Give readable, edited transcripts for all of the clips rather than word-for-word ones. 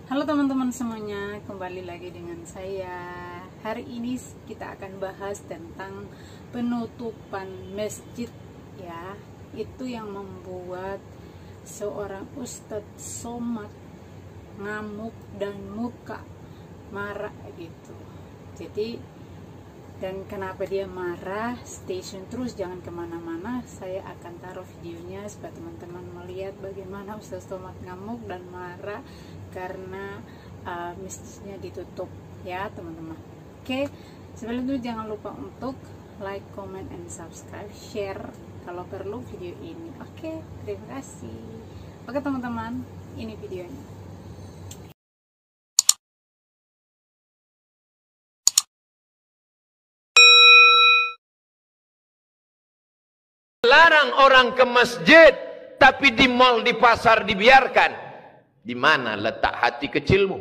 Halo teman-teman semuanya, kembali lagi dengan saya. Hari ini kita akan bahas tentang penutupan masjid ya. Itu yang membuat seorang Ustadz Somad ngamuk dan muka marah gitu. Jadi, dan kenapa dia marah, stay tune terus, jangan kemana-mana. Saya akan taruh videonya supaya teman-teman melihat bagaimana Ustadz Somad ngamuk dan marah karena masjidnya ditutup ya teman-teman. Oke, sebelum itu jangan lupa untuk like, comment, and subscribe, share kalau perlu video ini. Oke, terima kasih. Oke teman-teman, ini videonya. Larang orang ke masjid, tapi di mal, di pasar dibiarkan. Di mana letak hati kecilmu?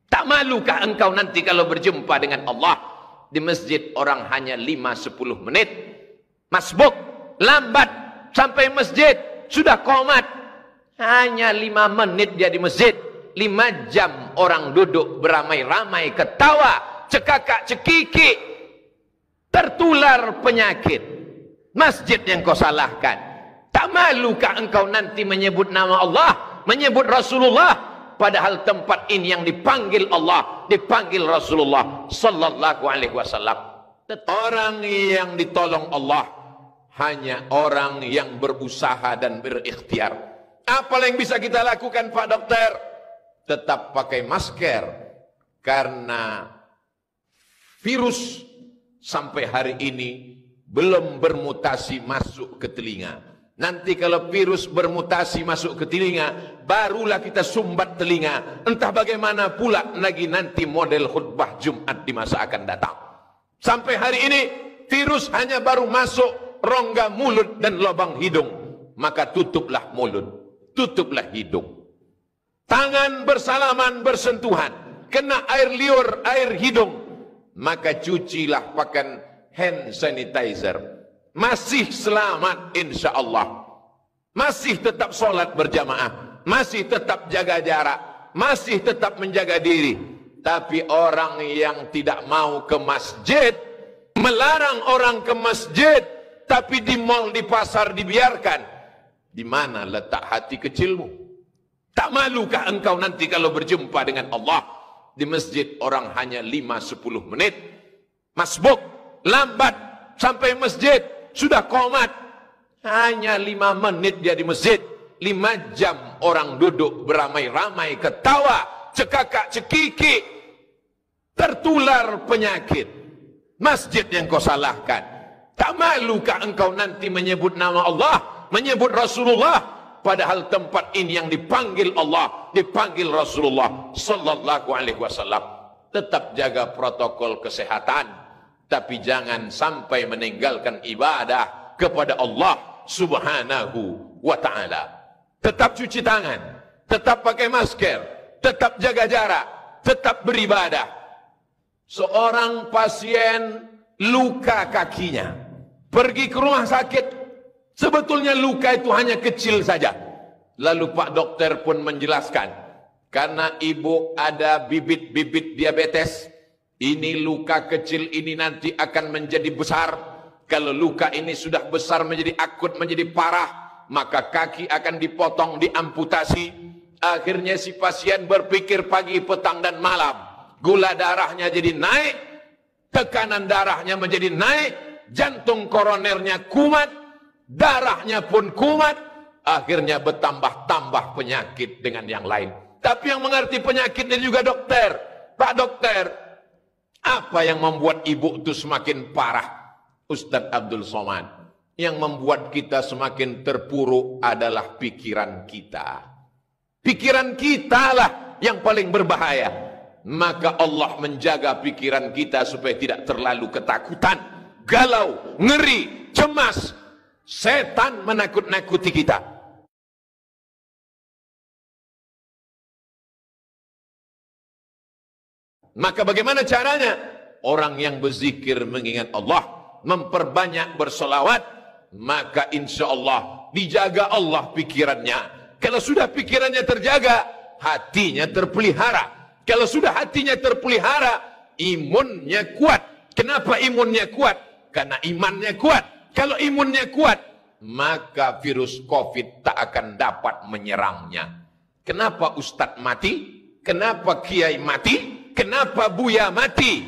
Tak malukah engkau nanti kalau berjumpa dengan Allah? Di masjid orang hanya 5-10 menit. Masbuk, lambat sampai masjid, sudah qomat. Hanya 5 menit dia di masjid. 5 jam orang duduk beramai-ramai, ketawa, cekakak, cekiki. Tertular penyakit. Masjid yang kau salahkan. Tak malukah engkau nanti menyebut nama Allah, menyebut Rasulullah, padahal tempat ini yang dipanggil Allah, dipanggil Rasulullah sallallahu alaihi wasallam. Orang yang ditolong Allah hanya orang yang berusaha dan berikhtiar. Apa yang bisa kita lakukan, Pak Dokter? Tetap pakai masker, karena virus sampai hari ini belum bermutasi masuk ke telinga. Nanti kalau virus bermutasi masuk ke telinga, barulah kita sumbat telinga. Entah bagaimana pula lagi nanti model khutbah Jumat di masa akan datang. Sampai hari ini virus hanya baru masuk rongga mulut dan lubang hidung. Maka tutuplah mulut, tutuplah hidung. Tangan bersalaman bersentuhan, kena air liur, air hidung, maka cucilah pakai hand sanitizer. Masih selamat insya Allah. Masih tetap sholat berjamaah, masih tetap jaga jarak, masih tetap menjaga diri. Tapi orang yang tidak mau ke masjid, melarang orang ke masjid, tapi di mal, di pasar dibiarkan. Di mana letak hati kecilmu? Tak malukah engkau nanti kalau berjumpa dengan Allah? Di masjid orang hanya 5-10 menit. Masbuk, lambat sampai masjid, sudah qomat. Hanya 5 menit dia di masjid. 5 jam orang duduk beramai-ramai, ketawa, cekakak, cekiki. Tertular penyakit. Masjid yang kau salahkan. Tak malukah engkau nanti menyebut nama Allah, menyebut Rasulullah, padahal tempat ini yang dipanggil Allah, dipanggil Rasulullah sallallahu alaihi wasallam. Tetap jaga protokol kesehatan, tapi jangan sampai meninggalkan ibadah kepada Allah subhanahu wa ta'ala. Tetap cuci tangan, tetap pakai masker, tetap jaga jarak, tetap beribadah. Seorang pasien luka kakinya, pergi ke rumah sakit, sebetulnya luka itu hanya kecil saja. Lalu Pak Dokter pun menjelaskan, karena ibu ada bibit-bibit diabetes, ini luka kecil ini nanti akan menjadi besar. Kalau luka ini sudah besar menjadi akut, menjadi parah, maka kaki akan dipotong, diamputasi. Akhirnya si pasien berpikir pagi, petang, dan malam. Gula darahnya jadi naik, tekanan darahnya menjadi naik, jantung koronernya kumat, darahnya pun kumat. Akhirnya bertambah-tambah penyakit dengan yang lain. Tapi yang mengerti penyakitnya juga dokter. Pak Dokter, apa yang membuat ibu itu semakin parah? Ustadz Abdul Somad, yang membuat kita semakin terpuruk adalah pikiran kita. Pikiran kita lah yang paling berbahaya. Maka Allah menjaga pikiran kita supaya tidak terlalu ketakutan, galau, ngeri, cemas. Setan menakut-nakuti kita. Maka bagaimana caranya? Orang yang berzikir mengingat Allah, memperbanyak bersolawat, maka insya Allah dijaga Allah pikirannya. Kalau sudah pikirannya terjaga, hatinya terpelihara. Kalau sudah hatinya terpelihara, imunnya kuat. Kenapa imunnya kuat? Karena imannya kuat. Kalau imunnya kuat, maka virus COVID tak akan dapat menyerangnya. Kenapa Ustadz mati? Kenapa Kiai mati? Kenapa Buya mati?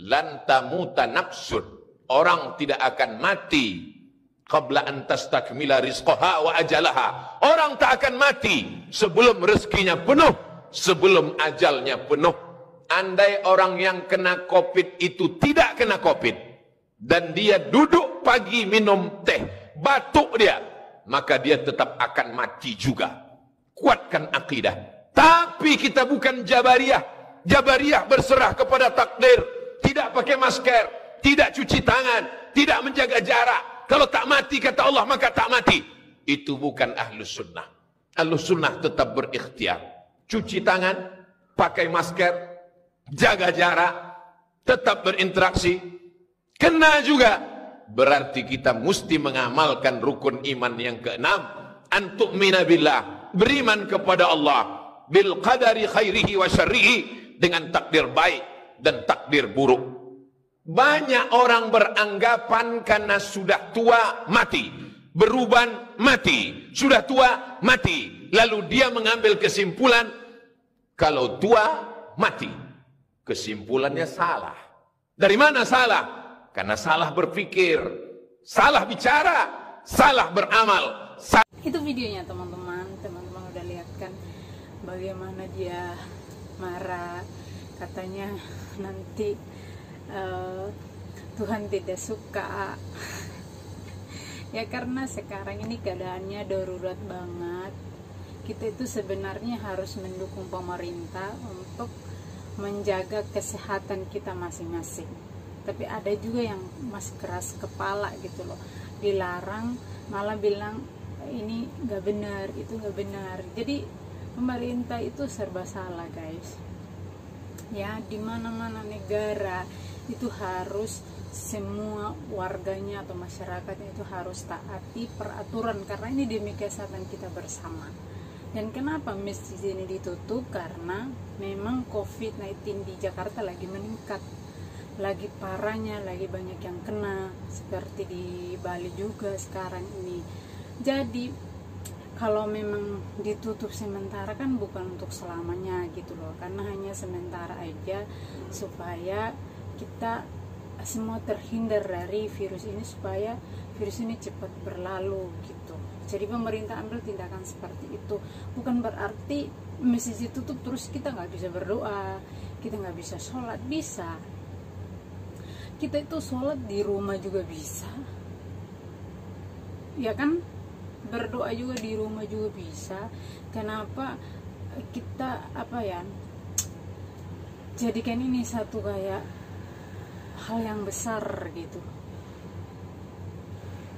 Lan tamuta nafsun. Orang tidak akan mati qabla an tastakmila rizqaha wa ajalaha. Orang tak akan mati sebelum rezekinya penuh, sebelum ajalnya penuh. Andai orang yang kena COVID itu tidak kena COVID dan dia duduk pagi minum teh, batuk dia, maka dia tetap akan mati juga. Kuatkan akidah. Tapi kita bukan Jabariyah. Jabariyah berserah kepada takdir, tidak pakai masker, tidak cuci tangan, tidak menjaga jarak. Kalau tak mati kata Allah maka tak mati. Itu bukan ahlus sunnah. Ahlus sunnah tetap berikhtiar. Cuci tangan, pakai masker, jaga jarak, tetap berinteraksi. Kena juga. Berarti kita mesti mengamalkan rukun iman yang keenam. Antu'mina billah. Beriman kepada Allah. Bil qadari khairihi wa syarrihi. Dengan takdir baik dan takdir buruk. Banyak orang beranggapan karena sudah tua mati, beruban mati, sudah tua mati. Lalu dia mengambil kesimpulan kalau tua mati. Kesimpulannya salah. Dari mana salah? Karena salah berpikir, salah bicara, salah beramal. Itu videonya teman-teman. Teman-teman udah lihat kan bagaimana dia marah, katanya nanti Tuhan tidak suka. Ya karena sekarang ini keadaannya darurat banget. Kita itu sebenarnya harus mendukung pemerintah untuk menjaga kesehatan kita masing-masing. Tapi ada juga yang masih keras kepala gitu loh, dilarang malah bilang ini nggak benar, itu nggak benar. Jadi pemerintah itu serba salah guys. Ya di mana-mana negara itu harus semua warganya atau masyarakatnya itu harus taati peraturan karena ini demi kesehatan kita bersama. Dan kenapa masjid ini ditutup? Karena memang COVID-19 di Jakarta lagi meningkat, lagi parahnya, lagi banyak yang kena, seperti di Bali juga sekarang ini. Jadi kalau memang ditutup sementara kan bukan untuk selamanya gitu loh, karena hanya sementara aja supaya kita semua terhindar dari virus ini, supaya virus ini cepat berlalu gitu. Jadi pemerintah ambil tindakan seperti itu. Bukan berarti masjid ditutup terus kita nggak bisa berdoa, kita nggak bisa sholat. Bisa, kita itu sholat di rumah juga bisa, ya kan? Berdoa juga di rumah juga bisa. Kenapa kita jadikan ini satu kayak hal yang besar gitu?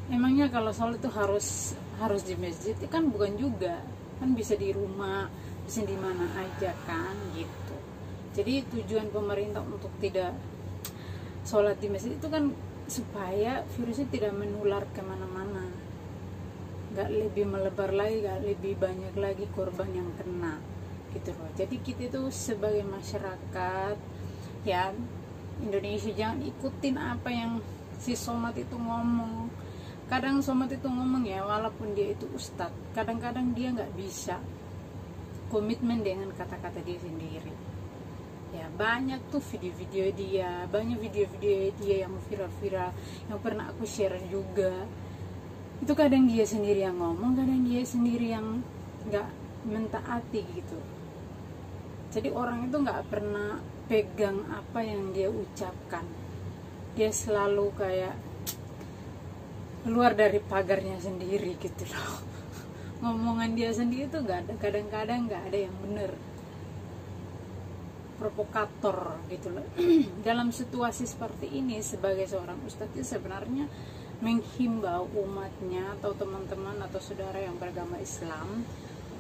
Emangnya kalau sholat itu harus di masjid? Kan bukan juga, kan bisa di rumah, bisa di mana aja kan gitu. Jadi tujuan pemerintah untuk tidak sholat di masjid itu kan supaya virusnya tidak menular kemana-mana, gak lebih melebar lagi, gak lebih banyak lagi korban yang kena gitu loh. Jadi kita itu sebagai masyarakat ya Indonesia jangan ikutin apa yang si Somad itu ngomong. Kadang Somad itu ngomong ya, walaupun dia itu ustadz, kadang-kadang dia nggak bisa komitmen dengan kata-kata dia sendiri. Ya banyak tuh video-video dia, banyak video-video dia yang viral-viral, yang pernah aku share juga. Itu kadang dia sendiri yang ngomong, kadang dia sendiri yang nggak mentaati gitu. Jadi orang itu nggak pernah pegang apa yang dia ucapkan. Dia selalu kayak keluar dari pagarnya sendiri gitu loh. Ngomongan dia sendiri tuh nggak ada, kadang-kadang nggak ada yang bener, provokator gitu loh. Dalam situasi seperti ini sebagai seorang ustadz itu sebenarnya menghimbau umatnya atau teman-teman atau saudara yang beragama Islam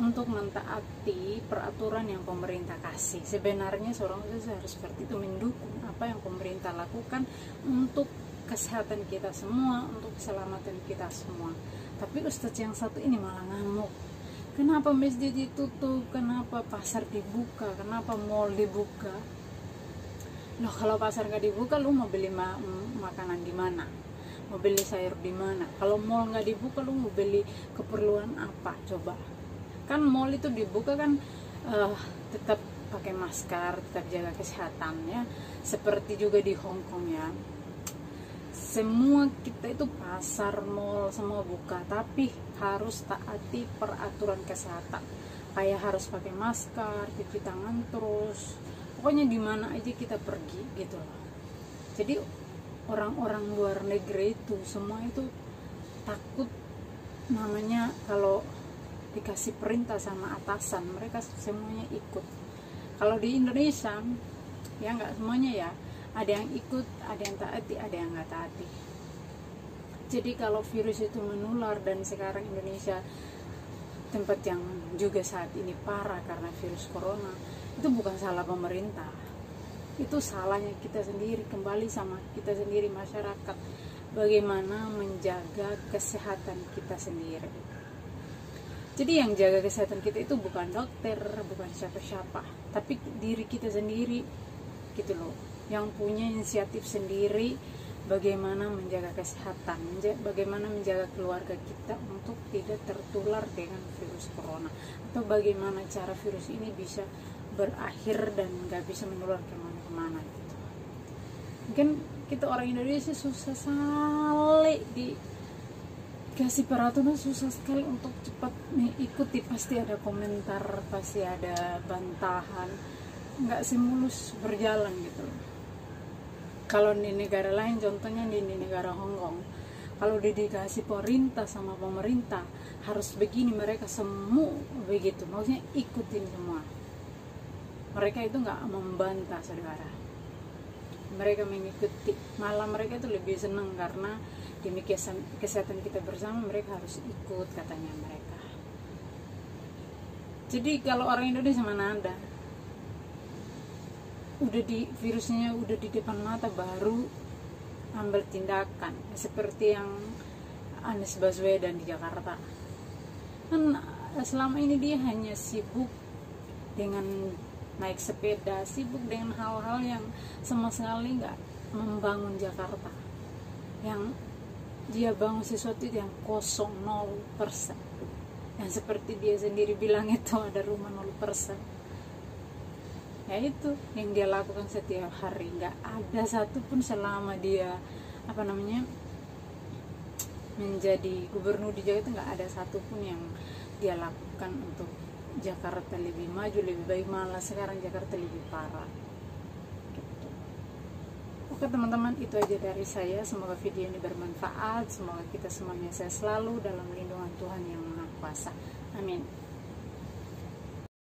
untuk mentaati peraturan yang pemerintah kasih. Sebenarnya seorang ustadz harus seperti itu, mendukung apa yang pemerintah lakukan untuk kesehatan kita semua, untuk keselamatan kita semua. Tapi ustadz yang satu ini malah ngamuk Kenapa masjid ditutup? Kenapa pasar dibuka? Kenapa mall dibuka? Loh, kalau pasar nggak dibuka, lu mau beli makanan di mana? Mau beli sayur di mana? Kalau mall nggak dibuka, lu mau beli keperluan apa? Coba. Kan mall itu dibuka kan tetap pakai masker, tetap jaga kesehatan ya. Seperti juga di Hong Kong ya. Semua kita itu pasar, mall, semua buka, tapi harus taati peraturan kesehatan. Kayak harus pakai masker, cuci tangan terus. Pokoknya di mana aja kita pergi gitu loh. Jadi orang-orang luar negeri itu semua itu takut, namanya kalau dikasih perintah sama atasan, mereka semuanya ikut. Kalau di Indonesia ya nggak semuanya ya. Ada yang ikut, ada yang taati, ada yang nggak taati. Jadi kalau virus itu menular, dan sekarang Indonesia tempat yang juga saat ini parah karena virus corona, itu bukan salah pemerintah. Itu salahnya kita sendiri, kembali sama kita sendiri, masyarakat. Bagaimana menjaga kesehatan kita sendiri. Jadi yang jaga kesehatan kita itu bukan dokter, bukan siapa-siapa, tapi diri kita sendiri gitu loh. Yang punya inisiatif sendiri bagaimana menjaga kesehatan, bagaimana menjaga keluarga kita untuk tidak tertular dengan virus corona, atau bagaimana cara virus ini bisa berakhir dan gak bisa menular kemana-kemana gitu. Mungkin kita orang Indonesia susah sekali dikasih peraturan, susah sekali untuk cepat mengikuti. Pasti ada komentar, pasti ada bantahan, nggak semulus berjalan gitu. Kalau di negara lain, contohnya di negara Hong Kong, kalau dikasih perintah sama pemerintah harus begini, mereka semua begitu, maksudnya ikutin semua. Mereka itu nggak membantah, saudara. Mereka mengikuti, malah mereka itu lebih senang karena demi kesehatan kita bersama, mereka harus ikut katanya mereka. Jadi kalau orang Indonesia mana ada, virusnya udah di depan mata baru ambil tindakan, seperti yang Anies Baswedan di Jakarta. Kan selama ini dia hanya sibuk dengan naik sepeda, sibuk dengan hal-hal yang sama sekali nggak membangun Jakarta. Yang dia bangun sesuatu yang kosong, 0%. Yang seperti dia sendiri bilang itu ada rumah 0%. Ya itu yang dia lakukan setiap hari, nggak ada satupun selama dia menjadi gubernur di Jakarta, nggak ada satupun yang dia lakukan untuk Jakarta lebih maju, lebih baik. Malah sekarang Jakarta lebih parah gitu. Oke teman-teman, itu aja dari saya. Semoga video ini bermanfaat, semoga kita semuanya sehat selalu dalam lindungan Tuhan yang Maha Kuasa. Amin.